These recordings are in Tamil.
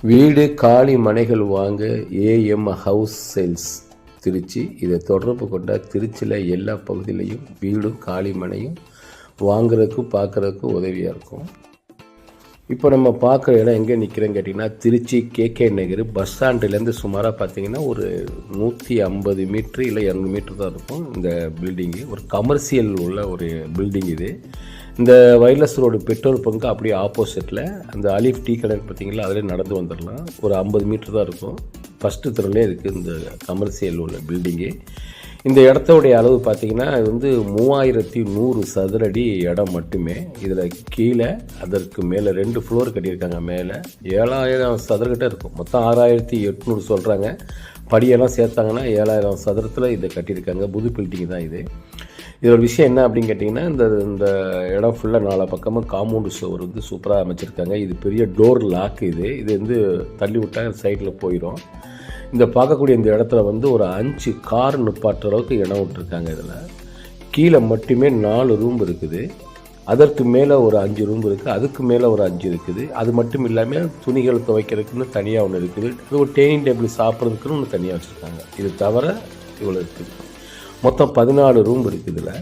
வீடு காலி மனைகள் வாங்க ஏஎம் ஹவுஸ் சேல்ஸ் திருச்சி. இதை தொடர்பு கொண்ட திருச்சியில் எல்லா பகுதியிலையும் வீடும் காலி மனையும் வாங்குறதுக்கும் பார்க்குறதுக்கும் உதவியாக இருக்கும். இப்போ நம்ம பார்க்குற இடம் எங்கே நிற்கிறேன்னு கேட்டிங்கன்னா, திருச்சி கேகே நகர் பஸ் ஸ்டாண்டுலேருந்து சுமாராக பார்த்தீங்கன்னா ஒரு 150 மீட்ரு இல்லை 200 மீட்ரு தான் இருக்கும். இந்த பில்டிங்கு ஒரு கமர்ஷியல் உள்ள ஒரு பில்டிங் இது. இந்த வைர்லெஸ் ரோடு பெட்ரோல் பங்கு அப்படியே ஆப்போசிட்டில் அந்த அலிஃப் டீ கடை பார்த்தீங்களா, அதிலே நடந்து வந்துடலாம். ஒரு 50 மீட்ரு தான் இருக்கும். ஃபஸ்ட்டு தெருவிலே இருக்குது இந்த கமர்ஷியல் உள்ள பில்டிங்கு. இந்த இடத்தோடைய அளவு பார்த்திங்கன்னா இது வந்து 3100 சதுரடி இடம் மட்டுமே. இதில் கீழே அதற்கு மேலே 2 ஃப்ளோர் கட்டியிருக்காங்க. மேலே 7000 சதுரக்கிட்ட இருக்கும். மொத்தம் 6800 சொல்கிறாங்க. படியெல்லாம் சேர்த்தாங்கன்னா 7000 சதுரத்தில் இதை கட்டியிருக்காங்க. புது பில்டிங் தான் இது. இது ஒரு விஷயம் என்ன அப்படின்னு கேட்டிங்கன்னா, இந்த இடம் ஃபுல்லாக 4 பக்கமும் காம்பவுண்டு சுவர் வந்து சூப்பராக அமைச்சிருக்காங்க. இது பெரிய டோர் லாக். இது வந்து தள்ளி விட்டால் சைடில் போயிடும். இந்த பார்க்கக்கூடிய இந்த இடத்துல வந்து ஒரு 5 கார் நிப்பாட்டுற அளவுக்கு இடம் விட்டுருக்காங்க. இதில் கீழே மட்டுமே 4 ரூம் இருக்குது. அதற்கு மேலே ஒரு 5 ரூம் இருக்குது. அதுக்கு மேலே ஒரு 5 இருக்குது. அது மட்டும் இல்லாமல் துணிகள் துவைக்கிறதுக்குன்னு தனியாக ஒன்று இருக்குது. அது ஒரு டைனிங் டேபிள் சாப்பிட்றதுக்குன்னு ஒன்று தனியாக வச்சுருக்காங்க. இது தவிர இவ்வளோ இருக்குது. மொத்தம் 14 ரூம் இருக்குது இதில்.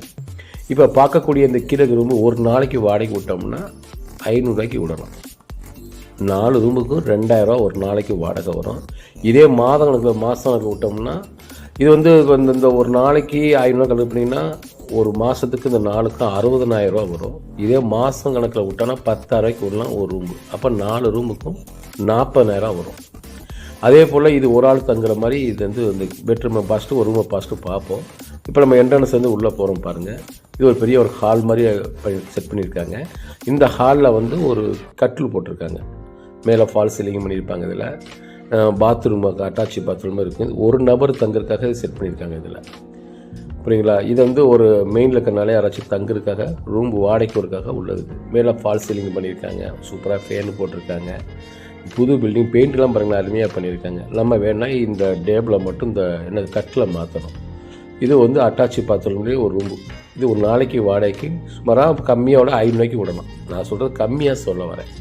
இப்போ பார்க்கக்கூடிய இந்த கீழே ரூமு ஒரு நாளைக்கு வாடகை விட்டோம்னா 500 விடலாம். 4 ரூமுக்கும் 2000 ஒரு நாளைக்கு வாடகை வரும். இதே மாதம் கணக்கு விட்டோம்னா இது வந்து இந்த ஒரு நாளைக்கு 500 கணக்கு பண்ணிங்கன்னா ஒரு மாதத்துக்கு இந்த நாளுக்கும் 60000 வரும். இதே மாதம் கணக்கில் விட்டோன்னா 10000 விடலாம் ஒரு ரூமு. அப்போ 4 ரூமுக்கும் 40000 வரும். அதே போல் இது ஒரு ஆள் தங்குற மாதிரி இது வந்து இந்த பெட்ரூமை பார்த்துட்டு ஒரு ரூமை பார்த்துட்டு பார்ப்போம். இப்போ நம்ம என்ட்ரன்ஸ் வந்து உள்ளே போகிறோம் பாருங்கள். இது ஒரு பெரிய ஒரு ஹால் மாதிரி செட் பண்ணியிருக்காங்க. இந்த ஹாலில் வந்து ஒரு கட்டில் போட்டிருக்காங்க. மேலே ஃபால் சீலிங் பண்ணியிருப்பாங்க. இதில் பாத்ரூம் அட்டாச்சி பாத்ரூம் இருக்குது. ஒரு நபர் தங்குறதுக்காக செட் பண்ணியிருக்காங்க இதில். புரியுங்களா? இது வந்து ஒரு மெயினில் இருக்கிறனாலே யாராச்சும் தங்குறதுக்காக ரூம் வாடகைக்கு ஒருக்காக உள்ளது. மேலே ஃபால் சீலிங் பண்ணியிருக்காங்க. சூப்பராக ஃபேன் போட்டிருக்காங்க. புது பில்டிங் பெயிண்ட்லாம் பாருங்களா, அருமையாக பண்ணியிருக்காங்க. நம்ம வேணா இந்த டேபிளை மட்டும் இந்த கட்டில் மாற்றணும். இது வந்து அட்டாச்சி பாத்ரூம்லேயே ஒரு ரூம். இது ஒரு நாளைக்கு வாடகைக்கு சுமாராக கம்மியோட 500 விடணும். நான் சொல்கிறது கம்மியாக சொல்ல வரேன்.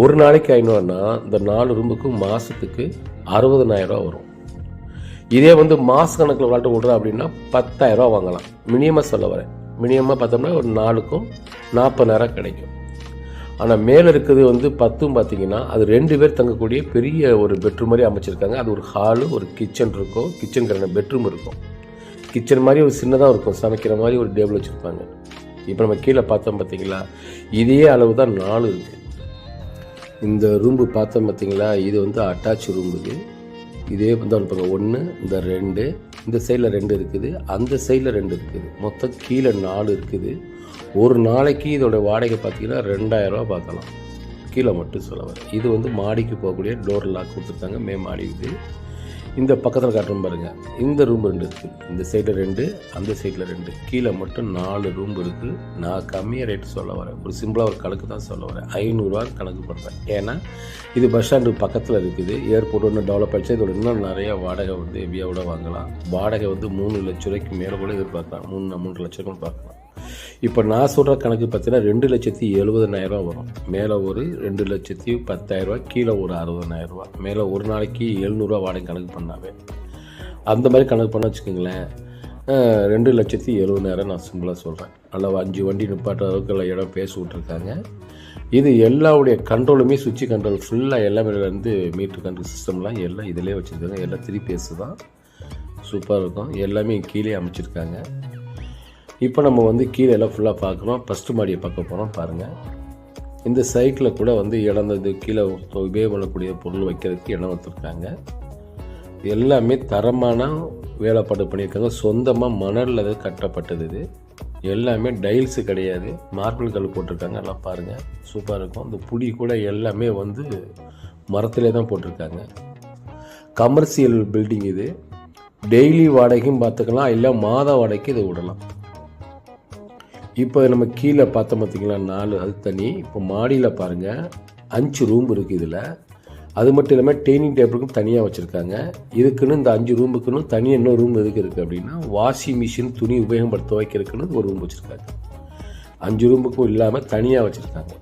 ஒரு நாளைக்கு 500னா இந்த 4 ரூமுக்கு மாதத்துக்கு 60000 வரும். இதே வந்து மாத கணக்கில் விளாட்டு விட்றோம் அப்படின்னா 10000 வாங்கலாம். மினிமமாக சொல்ல வரேன். மினிமமாக பார்த்தோம்னா ஒரு நாளுக்கும் 40000 கிடைக்கும். ஆனால் மேலே இருக்கிறது வந்து 10 பார்த்தீங்கன்னா அது 2 பேர் தங்கக்கூடிய பெரிய ஒரு பெட்ரூம் மாதிரி அமைச்சிருக்காங்க. அது ஒரு ஹாலு, ஒரு கிச்சன் இருக்கும். கிச்சனுக்கு பெட்ரூம் இருக்கும். கிச்சன் மாதிரி ஒரு சின்னதாக இருக்கும். சமைக்கிற மாதிரி ஒரு டேபிள் வச்சுருப்பாங்க. இப்போ நம்ம கீழே பார்த்தோம் பார்த்தீங்களா, இதே அளவு தான் 4 இருக்குது. இந்த ரூம்பு பார்த்தோம் பார்த்தீங்களா, இது வந்து அட்டாச் ரூம் இது. இதே வந்து அனுப்புங்க 1 இந்த 2 இந்த சைடில் 2 இருக்குது. அந்த சைடில் 2 இருக்குது. மொத்தம் கீழே 4 இருக்குது. ஒரு நாளைக்கு இதோட வாடகை பார்த்தீங்கன்னா 2000 பார்க்கலாம். கீழே மட்டும் சொல்ல வரேன். இது வந்து மாடிக்கு போகக்கூடிய டோர் லாக் கொடுத்துருக்காங்க. மாடி இது. இந்த பக்கத்தில் காட்டுறோம் பாருங்கள். இந்த ரூம் 2 இருக்குது. இந்த சைடில் 2 அந்த சைடில் 2 கீழே மட்டும் 4 ரூம் இருக்குது. நான் கம்மியாக ரேட்டு சொல்ல வரேன். ஒரு சிம்பிளாக ஒரு கணக்கு தான் சொல்ல வரேன். 500 கணக்கு பண்ணுறேன். ஏன்னா இது பஸ் ஸ்டாண்டு பக்கத்தில் இருக்குது. ஏர்போர்ட் ஒன்று டெவலப் ஆகிடுச்சு. இதோட இன்னும் நிறையா வாடகை வந்து ஹெவியாக வாங்கலாம். வாடகை வந்து 3 லட்ச ரூபாய்க்கு மேலே கூட எதிர்பார்க்கலாம். 3 லட்சம் கூட பார்க்கலாம். இப்போ நான் சொல்கிற கணக்கு பார்த்தீங்கன்னா 2,70,000 வரும். மேலே ஒரு 2,10,000, கீழே ஒரு 60,000. மேலே ஒரு நாளைக்கு 700 வாடகை கணக்கு பண்ணாவே அந்த மாதிரி கணக்கு பண்ண வச்சுக்கோங்களேன். 2,70,000 நான் சிம்பிளாக சொல்கிறேன். நல்லா 5 வண்டி நிப்பாட்ட அளவுக்கு இடம் பேசி விட்ருக்காங்க. இது எல்லாவுடைய கண்ட்ரோலுமே சுவிட்ச் கண்ட்ரோல் ஃபுல்லாக எல்லாமே வந்து மீட்ரு கண்ட்ரோல் சிஸ்டம்லாம் எல்லாம் இதிலே வச்சுருக்காங்க. எல்லாம் 3 பேஸ் தான். சூப்பராக இருக்கும். எல்லாமே கீழே அமைச்சிருக்காங்க. இப்போ நம்ம வந்து கீழே எல்லாம் ஃபுல்லாக பார்க்குறோம். ஃபஸ்ட்டு மாடியை பார்க்க போகிறோம் பாருங்கள். இந்த சைட்டில் கூட வந்து இடம் இது கீழே உபயோகம் பண்ணக்கூடிய பொருள் வைக்கிறதுக்கு இடம் வச்சுருக்காங்க. எல்லாமே தரமான வேலைப்பாடு பண்ணியிருக்காங்க. சொந்தமாக மணலில் அது கட்டப்பட்டது. இது எல்லாமே டைல்ஸு கிடையாது. மார்பிள் கல் போட்டிருக்காங்க. எல்லாம் பாருங்கள் சூப்பராக இருக்கும். இந்த புடி கூட எல்லாமே வந்து மரத்திலே தான் போட்டிருக்காங்க. கமர்ஷியல் பில்டிங் இது. டெய்லி வாடகையும் பார்த்துக்கலாம், இல்லை மாத வாடகைக்கு இதை விடலாம். இப்போ நம்ம கீழே பார்த்தோம் பார்த்திங்களா 4 அது தனி. இப்போ மாடியில் பாருங்கள் 5 ரூம் இருக்குது இதில். அது மட்டும் இல்லாமல் டைனிங் டேபிளுக்கும் தனியாக வச்சுருக்காங்க. இதுக்குன்னு இந்த 5 ரூமுக்குன்னு தனியாக இன்னொரு ரூம் எதுக்கு இருக்குது அப்படின்னா வாஷிங் மிஷின் துணி உபயோகப்படுத்த துவைக்கிறதுக்குன்னு ஒரு ரூம் வச்சுருக்காங்க. 5 ரூமுக்கும் இல்லாமல் தனியாக வச்சுருக்காங்க.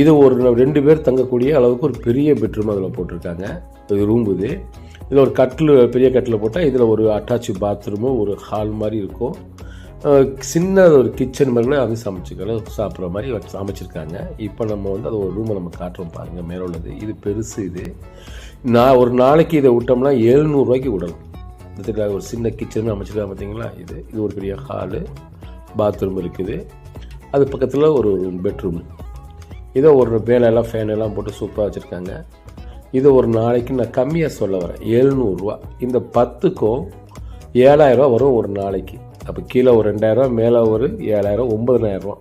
இது ஒரு 2 பேர் தங்கக்கூடிய அளவுக்கு ஒரு பெரிய பெட்ரூம் அதில் போட்டிருக்காங்க. இது ரூம் இது. இதில் ஒரு கட்டில், பெரிய கட்டில் போட்டால் இதில் ஒரு அட்டாச்சு பாத்ரூமும் ஒரு ஹால் மாதிரி இருக்கும். சின்ன ஒரு கிச்சன் மாதிரி கூட அது சமைச்சிக்கலாம், சாப்பிட்ற மாதிரி அமைச்சிருக்காங்க. இப்போ நம்ம வந்து அது ஒரு ரூமை நம்ம காட்டுறோம் பாருங்கள், மேலே உள்ளது. இது பெருசு. இது ஒரு நாளைக்கு இதை விட்டோம்னா 700 ரூபாய்க்கு விடலாம். இதுக்கு ஒரு சின்ன கிச்சன் அமைச்சிருக்காங்க பார்த்தீங்களா. இது ஒரு பெரிய ஹாலு, பாத்ரூம் இருக்குது. அது பக்கத்தில் ஒரு பெட்ரூம். இதை ஒரு மேலெல்லாம் ஃபேன் எல்லாம் போட்டு சூப்பராக வச்சுருக்காங்க. இதை ஒரு நாளைக்கு நான் கம்மியாக சொல்ல வரேன், 700 ரூபா. இந்த 10க்கும் 7000 ரூபா வரும் ஒரு நாளைக்கு. அப்போ கீழே ஒரு 2000, மேலே ஒரு 7000, 9000 ரூபா.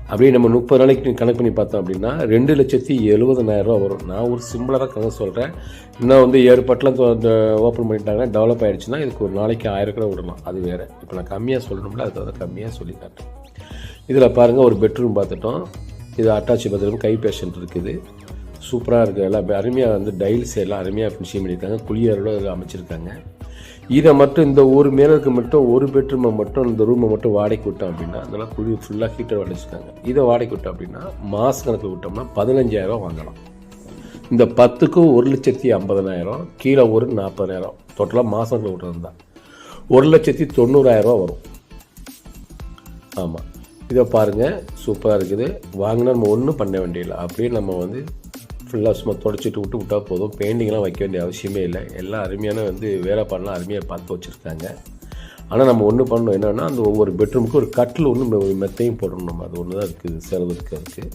அப்படியே நம்ம 30 நாளைக்கு கணக்கு பண்ணி பார்த்தோம் அப்படின்னா 2,70,000 ரூபா வரும். நான் ஒரு சிம்பிளாக தான் கணக்கு சொல்கிறேன். இன்னும் வந்து ஏற்பாட்டெலாம் ஓப்பன் பண்ணிட்டாங்கன்னா, டெவலப் ஆகிடுச்சுன்னா இதுக்கு ஒரு நாளைக்கு 1000 கூட விடலாம், அது வேறு. இப்போ நான் கம்மியாக சொல்லணும்ல, அதுக்காக கம்மியாக சொல்லி காட்டேன். இதில் பாருங்கள், ஒரு பெட்ரூம் பார்த்துட்டோம். இது அட்டாச் பாத்ரூம், கை பேஷண்ட் இருக்குது. சூப்பராக இருக்குது. எல்லாம் அருமையாக வந்து டைல்ஸ் எல்லாம் அருமையாக ஃபினிஷிங் பண்ணியிருக்காங்க. குளியரோட இதில் அமைச்சிருக்காங்க. இதை மட்டும் இந்த ஒரு மேலுக்கு மட்டும் ஒரு பெட்ரூமை மட்டும், இந்த ரூமை மட்டும் வாடகைக்கு விட்டோம் அப்படின்னா, அதெல்லாம் குழி ஃபுல்லாக ஹீட்டர் வடிச்சிருக்காங்க. இதை வாடகைக்கு விட்டோம் அப்படின்னா மாத கணக்கில் விட்டோம்னா 15,000 வாங்கலாம். இந்த 10க்கும் 1,50,000, கீழே ஒரு 40,000, டோட்டலாக மாதத்தில் விட்டுறது தான் 1,90,000 வரும். ஆமாம், இதை பாருங்கள், சூப்பராக இருக்குது. வாங்கினா நம்ம ஒன்றும் பண்ண வேண்டியதில்லை. அப்படியே நம்ம வந்து ஃபுல்லாக சும்மா தொடச்சிட்டு விட்டால் போதும். பெயிண்டிங்லாம் வைக்க வேண்டிய அவசியமே இல்லை. எல்லாம் அருமையான வந்து வேலை பண்ணலாம், அருமையாக பார்த்து வச்சுருக்காங்க. ஆனால் நம்ம ஒன்று பண்ணணும், என்னென்னா அந்த ஒவ்வொரு பெட்ரூமுக்கும் ஒரு கட்டில் ஒன்று மெத்தையும் போடணும். நம்ம அது ஒன்று தான் இருக்குது, செலவுக்கு இருக்குது.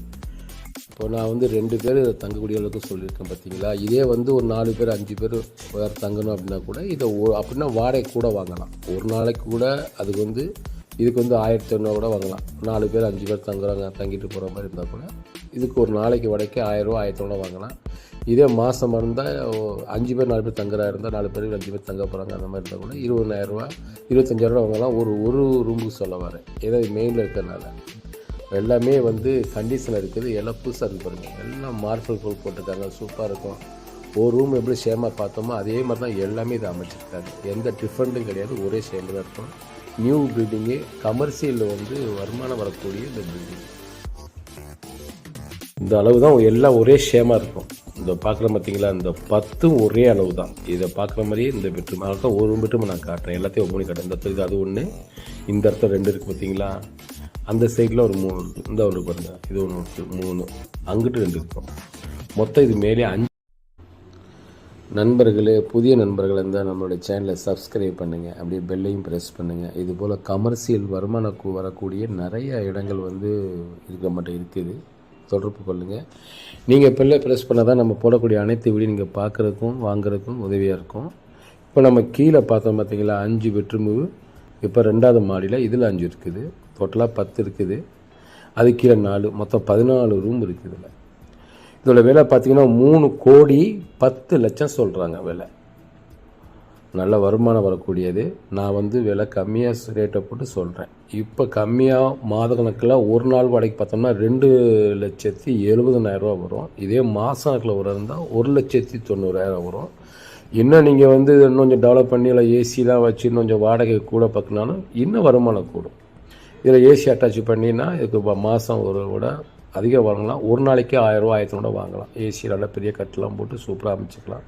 இப்போ நான் வந்து 2 பேர் தங்கக்கூடிய அளவுக்கு சொல்லியிருக்கேன் பார்த்தீங்களா. இதே வந்து ஒரு 4 பேர் 5 பேர் வேறு தங்கணும் அப்படின்னா கூட இதை அப்படின்னா வாடகை கூட வாங்கலாம். ஒரு நாளைக்கு கூட அதுக்கு வந்து இதுக்கு வந்து 1,500 கூட வாங்கலாம். 4 பேர் 5 பேர் தங்கிட்டு போகிற மாதிரி இருந்தால் கூட இதுக்கு ஒரு நாளைக்கு வாடகைக்கு 1000 ரூபா 1,500 வாங்கலாம். இதே மாதமாக இருந்தால் 5 பேர் 4 பேர் தங்குறா இருந்தால் 4 பேர் 5 பேர் தங்க போகிறாங்க, அந்த மாதிரி இருந்தால் கூட 20,000 ரூபா 25,000 ரூபா வாங்கலாம். ஒரு ரூமுக்கு சொல்ல வரேன், ஏதோ மெயினில் இருக்கிறனால. எல்லாமே வந்து கண்டிஷனில் இருக்குது. எல்லாம் புதுசாக இருக்குது பாருங்கள். எல்லாம் மார்பிள் போல் போட்டிருக்காங்க, சூப்பராக இருக்கும். ஒரு ரூம் எப்படி சேமாக பார்த்தோமோ அதே மாதிரி தான் எல்லாமே இதை அமைச்சிருக்காங்க. எந்த டிஃப்ரெண்ட்டும் கிடையாது, ஒரே சேமாக தான் இருக்கும். நியூ பில்டிங்கு, கமர்ஷியலில் வந்து வருமானம் வரக்கூடிய இந்த பில்டிங். இந்த அளவு தான் எல்லாம் ஒரே ஷேமாக இருக்கும். இந்த பார்க்குற பார்த்தீங்களா, இந்த 10ம் ஒரே அளவு தான். இதை பார்க்குற மாதிரியே இந்த பெட்ரூம், அதனால தான் ஒரு பெட்ரூம் நான் காட்டுறேன். எல்லாத்தையும் ஒவ்வொரு காட்டுறேன். இந்த இடத்துல அது ஒன்று, இந்த இடத்துல 2 இருக்குது பார்த்தீங்களா. அந்த சைடில் ஒரு 3 இருக்குது. இந்த ஒன்று பாருங்கள், இது ஒன்று இருக்குது, 3. அங்கிட்டு 2 இருக்கும். மொத்தம் இது மேலே 5. நண்பர்களே, புதிய நண்பர்கள் இருந்தால் நம்மளுடைய சேனலை சப்ஸ்கிரைப் பண்ணுங்கள், அப்படியே பெல்லையும் ப்ரெஸ் பண்ணுங்கள். இதுபோல் கமர்ஷியல் வருமானம் வரக்கூடிய நிறைய இடங்கள் வந்து இருக்க மாட்டேன் இருக்குது, தொடர்பு கொள்ளுங்கள். நீங்கள் பெல்லை ப்ரெஸ் பண்ணால் தான் நம்ம போடக்கூடிய அனைத்து வீடியோ நீங்கள் பார்க்குறதுக்கும் வாங்குறதுக்கும் உதவியாக இருக்கும். இப்போ நம்ம கீழே பார்த்தோம் பார்த்தீங்களா, 5 பெட்ரூமு. இப்போ 2வது மாடியில் இதில் 5 இருக்குது. டோட்டலாக 10 இருக்குது. அது கீழே 4, மொத்தம் 14 ரூம் இருக்குது. இதில் இதோட விலை பார்த்தீங்கன்னா 3,10,00,000 சொல்கிறாங்க விலை. நல்ல வருமானம் வரக்கூடியது. நான் வந்து விலை கம்மியாக ரேட்டை போட்டு சொல்கிறேன். இப்போ கம்மியாக மாத கணக்கில் ஒரு நாள் வாடகைக்கு பார்த்தோம்னா 2,70,000 ரூபா வரும். இதே மாத கணக்கில் இருந்தால் 1,90,000 வரும். இன்னும் நீங்கள் வந்து இன்னும் கொஞ்சம் டெவலப் பண்ணி இல்லை ஏசிலாம் வச்சு இன்னும் கொஞ்சம் வாடகை கூட பார்க்கனாலும் இன்னும் வருமானம் கூடும். இதில் ஏசி அட்டாச் பண்ணினா இதுக்கு மாதம் ஒரு கூட அதிகம் வாங்கலாம். ஒரு நாளைக்கு 1000 ரூபா 1,500 வாங்கலாம். ஏசி நல்லா பெரிய கட்டெலாம் போட்டு சூப்பராக அமைச்சிக்கலாம்.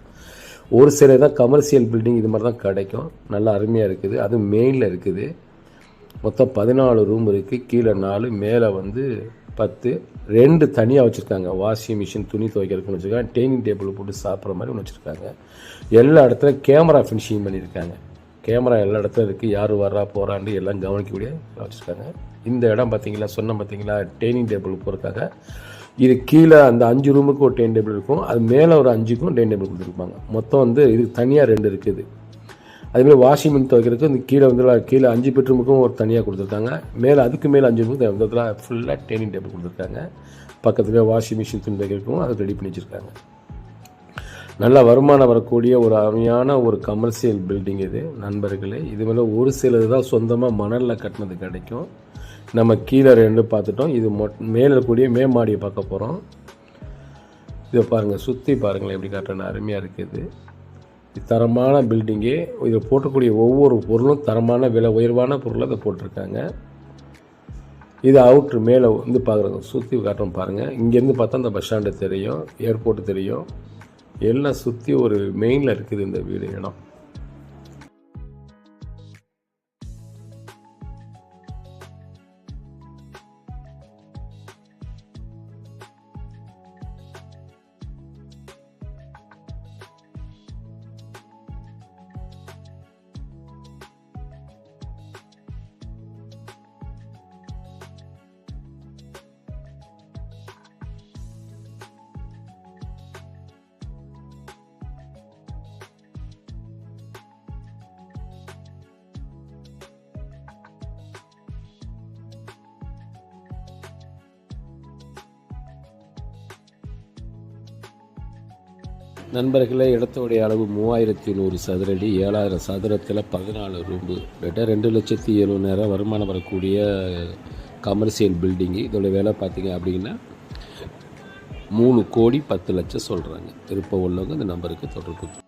ஒரு சில தான் கமர்ஷியல் பில்டிங் இது மாதிரி தான் கிடைக்கும். நல்லா அருமையாக இருக்குது. அது மெயினில் இருக்குது. மொத்தம் 14 ரூம் இருக்குது. கீழே 4, மேலே வந்து 10. 2 தனியாக வச்சுருக்காங்க. வாஷிங் மிஷின், துணி துவைக்கிறதுக்குன்னு வச்சுருக்காங்க. டைனிங் டேபிள் போட்டு சாப்பிட்ற மாதிரி ஒன்று வச்சுருக்காங்க. எல்லா இடத்துல கேமரா ஃபினிஷிங் பண்ணியிருக்காங்க. கேமரா எல்லா இடத்துல இருக்குது. யார் வர்றா போகிறான்னு எல்லாம் கவனிக்கக்கூடிய வச்சுருக்காங்க. இந்த இடம் பார்த்தீங்களா, சொன்ன பார்த்தீங்களா, டைனிங் டேபிள் போகிறதுக்காக. இது கீழே அந்த 5 ரூமுக்கு ஒரு டைனிங் டேபிள் இருக்கும். அது மேலே ஒரு 5க்கும் டைனிங் டேபிள் கொடுத்துருப்பாங்க. மொத்தம் வந்து இதுக்கு தனியாக 2 இருக்குது. அதுமாதிரி வாஷிங் மிஷின் துவைக்கிறதுக்கு இந்த கீழே வந்து கீழே 5 பெட்ரூமுக்கும் ஒரு தனியாக கொடுத்துருக்காங்க. மேலே அதுக்கு மேலே 5 ரூமுக்கு ஃபுல்லாக டைனிங் டேபிள் கொடுத்துருக்காங்க. பக்கத்துலேயே வாஷிங் மிஷின் துணி துவைக்கிறதுக்கும் அதை ரெடி பண்ணி வச்சுருக்காங்க. நல்ல வருமானம் வரக்கூடிய ஒரு அருமையான ஒரு கமர்ஷியல் பில்டிங் இது நண்பர்களே. இது மேலே ஒரு சிலது தான் சொந்தமாக மணலில் கட்டினது கிடைக்கும். நம்ம கீழே 2 பார்த்துட்டோம். இது மேலே இருக்கக்கூடிய மேமாடியை பார்க்க போகிறோம். இதை பாருங்கள், சுற்றி பாருங்களேன் எப்படி காட்டுறேன்னு, அருமையாக இருக்குது. தரமான பில்டிங்கு. இதில் போட்டக்கூடிய ஒவ்வொரு பொருளும் தரமான விலை உயர்வான பொருளை அதை போட்டிருக்காங்க. இது அவுட்ரு மேலே வந்து பார்க்குறோங்க, சுற்றி காட்டுறோம் பாருங்கள். இங்கேருந்து பார்த்தா அந்த பஸ் ஸ்டாண்டு தெரியும், ஏர்போர்ட்டு தெரியும், எல்லாம் சுற்றி ஒரு மெயினில் இருக்குது இந்த வீடு இடம். நண்பர்களே, இடத்தோடைய அளவு 3100 சதுரடி, 7000 சதுரத்தில் 14 ரூம்பு, 2,70,70,000 வருமானம் வரக்கூடிய கமர்ஷியல் பில்டிங்கு. இதோட விலை பார்த்தீங்க அப்படின்னா 3,10,00,000 சொல்கிறாங்க. விருப்பம் உள்ளவங்க இந்த நம்பருக்கு தொடர்பு.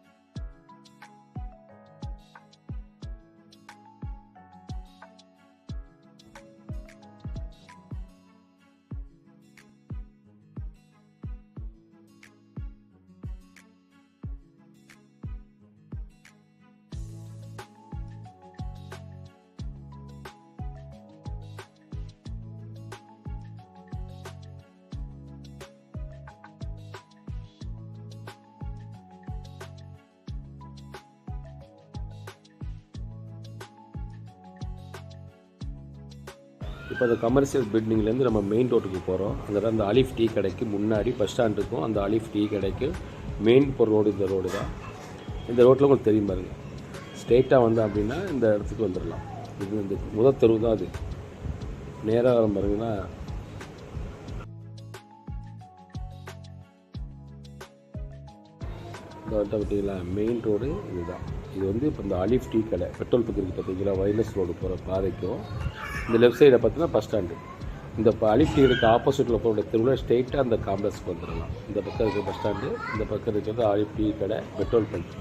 இப்போ அந்த கமர்ஷியல் பில்டிங்லேருந்து நம்ம மெயின் ரோட்டுக்கு போகிறோம். அங்கே தான் அந்த அலிஃப் டீ கடைக்கு முன்னாடி பஸ் ஸ்டாண்ட் இருக்கும். அந்த அலிஃப் டீ கடைக்கு மெயின் போகிற ரோடு இந்த ரோடு தான். இந்த ரோட்டில் உங்களுக்கு தெரியும் பாருங்கள். ஸ்ட்ரெயிட்டாக வந்தோம் அப்படின்னா இந்த இடத்துக்கு வந்துடலாம். இது இந்த முதல் தெருவு தான். அது நேராக வர பாருங்கன்னா இந்த வட்டம் பார்த்தீங்களா, மெயின் ரோடு இதுதான். இது வந்து இப்போ இந்த அலிஃப் டீ கடை பெட்ரோல் பங்க் இருக்குது பார்த்தீங்களா, வைலஸ் ரோடு போகிற பாதைக்கும் இந்த லெஃப்ட் சைடை பார்த்தீங்கன்னா பஸ் ஸ்டாண்டு. இந்த அலிஃப் டீ கடைக்கு ஆப்போசிட்டில் போகிற தெருவில் ஸ்ட்ரெயிட்டாக அந்த காம்ப்ளெக்ஸ்க்கு வந்துடலாம். இந்த பக்கம் இருக்கிற பஸ் ஸ்டாண்டு, இந்த பக்கம் இருக்கிறது அலிஃப் டீ கடை பெட்ரோல் பங்க்.